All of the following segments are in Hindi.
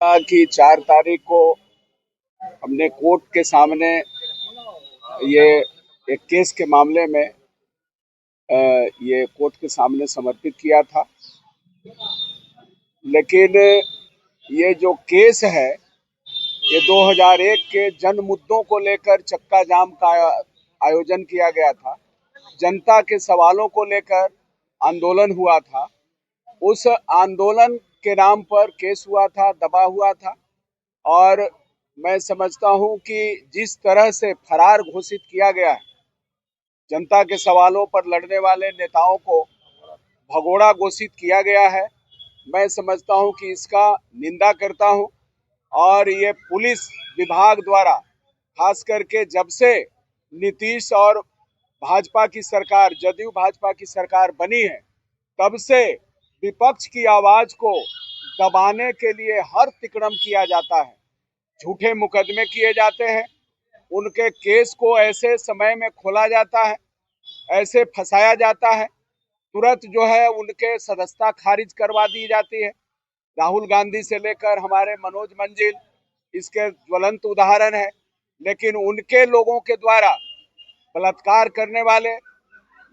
कि 4 तारीख को हमने कोर्ट के सामने ये एक केस के मामले में ये कोर्ट के सामने समर्पित किया था। लेकिन ये जो केस है ये 2001 के जन मुद्दों को लेकर चक्का जाम का आयोजन किया गया था। जनता के सवालों को लेकर आंदोलन हुआ था। उस आंदोलन के नाम पर केस हुआ था, दबा हुआ था। और मैं समझता हूं कि जिस तरह से फरार घोषित किया गया है, जनता के सवालों पर लड़ने वाले नेताओं को भगोड़ा घोषित किया गया है, मैं समझता हूं कि इसका निंदा करता हूं। और ये पुलिस विभाग द्वारा खास करके जब से नीतीश और भाजपा की सरकार, जदयू भाजपा की सरकार बनी है, तब से विपक्ष की आवाज को दबाने के लिए हर तिकड़म किया जाता है। झूठे मुकदमे किए जाते हैं, उनके केस को ऐसे समय में खोला जाता है, ऐसे फंसाया जाता है, तुरंत जो है उनके सदस्यता खारिज करवा दी जाती है। राहुल गांधी से लेकर हमारे मनोज मंजिल इसके ज्वलंत उदाहरण है। लेकिन उनके लोगों के द्वारा बलात्कार करने वाले,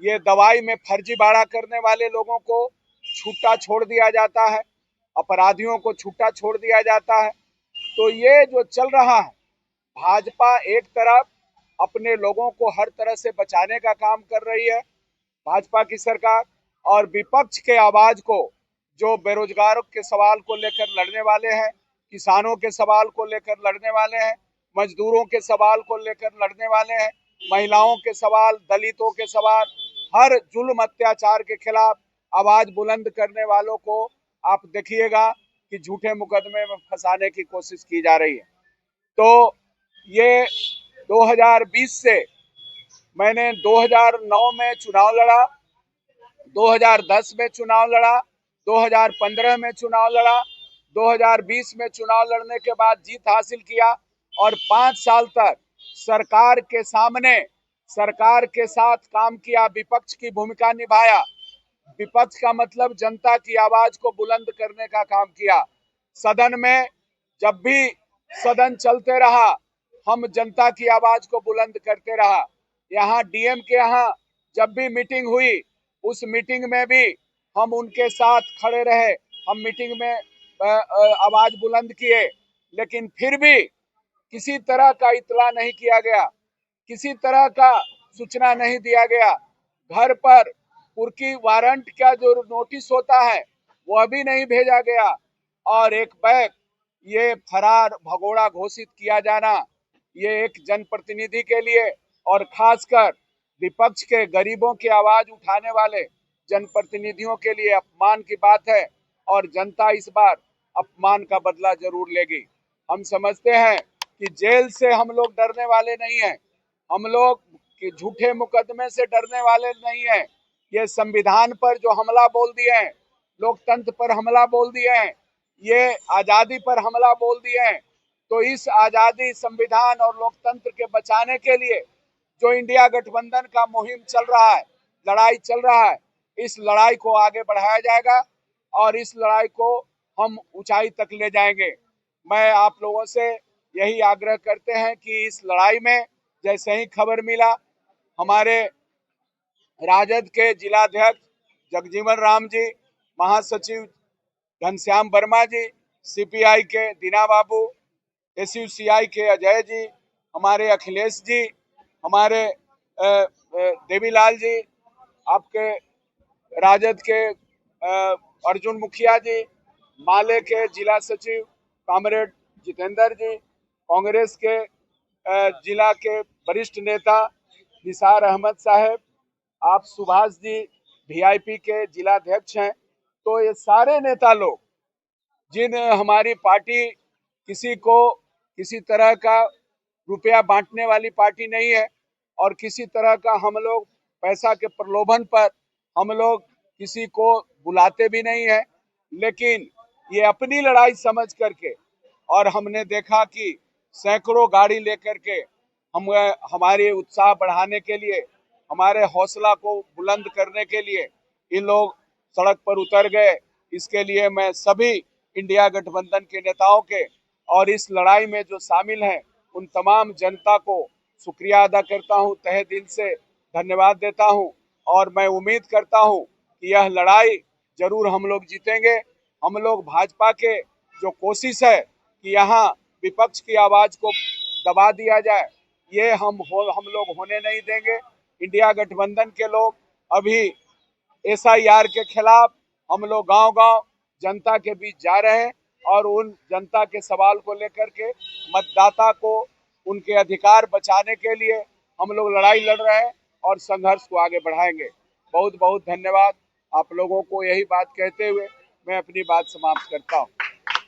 ये दवाई में फर्जीवाड़ा करने वाले लोगों को छूटा छोड़ दिया जाता है, अपराधियों को छूटा छोड़ दिया जाता है। तो ये जो चल रहा है, भाजपा एक तरफ अपने लोगों को हर तरह से बचाने का काम कर रही है, भाजपा की सरकार, और विपक्ष के आवाज को, जो बेरोजगारों के सवाल को लेकर लड़ने वाले हैं, किसानों के सवाल को लेकर लड़ने वाले हैं, मजदूरों के सवाल को लेकर लड़ने वाले हैं, महिलाओं के सवाल, दलितों के सवाल, हर जुल्म अत्याचार के खिलाफ आवाज बुलंद करने वालों को आप देखिएगा कि झूठे मुकदमे में फंसाने की कोशिश की जा रही है। तो ये 2020 से, मैंने 2009 में चुनाव लड़ा, 2010 में चुनाव लड़ा, 2015 में चुनाव लड़ा, 2020 में चुनाव लड़ने के बाद जीत हासिल किया और 5 साल तक सरकार के सामने, सरकार के साथ काम किया, विपक्ष की भूमिका निभाया। विपक्ष का मतलब जनता की आवाज को बुलंद करने का काम किया। सदन में जब भी सदन चलते रहा, हम जनता की आवाज को बुलंद करते रहा। यहाँ डीएम के यहाँ जब भी मीटिंग हुई, उस मीटिंग में भी हम उनके साथ खड़े रहे, हम मीटिंग में आवाज बुलंद किए। लेकिन फिर भी किसी तरह का इत्तला नहीं किया गया, किसी तरह का सूचना नहीं दिया गया। घर पर कुर्की वारंट का जो नोटिस होता है वो भी नहीं भेजा गया। और एक बैग ये फरार भगोड़ा घोषित किया जाना, ये एक जनप्रतिनिधि के लिए और खासकर विपक्ष के गरीबों की आवाज उठाने वाले जनप्रतिनिधियों के लिए अपमान की बात है। और जनता इस बार अपमान का बदला जरूर लेगी। हम समझते हैं कि जेल से हम लोग डरने वाले नहीं हैं, हम लोग कि झूठे मुकदमे से डरने वाले नहीं हैं। ये संविधान पर जो हमला बोल दिए हैं, लोकतंत्र पर हमला बोल दिए हैं, ये आजादी पर हमला बोल दिए हैं, तो इस आजादी, संविधान और लोकतंत्र के बचाने के लिए जो इंडिया गठबंधन का मुहिम चल रहा है, लड़ाई चल रहा है, इस लड़ाई को आगे बढ़ाया जाएगा और इस लड़ाई को हम ऊंचाई तक ले जाएंगे। मैं आप लोगों से यही आग्रह करते हैं कि इस लड़ाई में जैसे ही खबर मिला, हमारे राजद के जिलाध्यक्ष जगजीवन राम जी, महासचिव घनश्याम वर्मा जी, सीपीआई के दीना बाबू, एसयूसीआई के अजय जी, हमारे अखिलेश जी, हमारे देवीलाल जी, आपके राजद के अर्जुन मुखिया जी, माले के जिला सचिव कॉमरेड जितेंद्र जी, कांग्रेस के जिला के वरिष्ठ नेता निसार अहमद साहब, आप सुभाष जी वीआईपी के जिलाध्यक्ष हैं। तो ये सारे नेता लोग, जिन हमारी पार्टी किसी को किसी तरह का रुपया बांटने वाली पार्टी नहीं है और किसी तरह का हम लोग पैसा के प्रलोभन पर हम लोग किसी को बुलाते भी नहीं है, लेकिन ये अपनी लड़ाई समझ करके, और हमने देखा कि सैकड़ों गाड़ी लेकर के हम हमारे उत्साह बढ़ाने के लिए, हमारे हौसला को बुलंद करने के लिए इन लोग सड़क पर उतर गए। इसके लिए मैं सभी इंडिया गठबंधन के नेताओं के और इस लड़ाई में जो शामिल हैं उन तमाम जनता को शुक्रिया अदा करता हूं, तहे दिल से धन्यवाद देता हूं और मैं उम्मीद करता हूं कि यह लड़ाई जरूर हम लोग जीतेंगे। हम लोग भाजपा के जो कोशिश है कि यहाँ विपक्ष की आवाज को दबा दिया जाए, ये हम लोग होने नहीं देंगे। इंडिया गठबंधन के लोग अभी एसआईआर के खिलाफ हम लोग गांव-गांव जनता के बीच जा रहे हैं और उन जनता के सवाल को लेकर के मतदाता को उनके अधिकार बचाने के लिए हम लोग लड़ाई लड़ रहे हैं और संघर्ष को आगे बढ़ाएंगे। बहुत बहुत धन्यवाद। आप लोगों को यही बात कहते हुए मैं अपनी बात समाप्त करता हूं।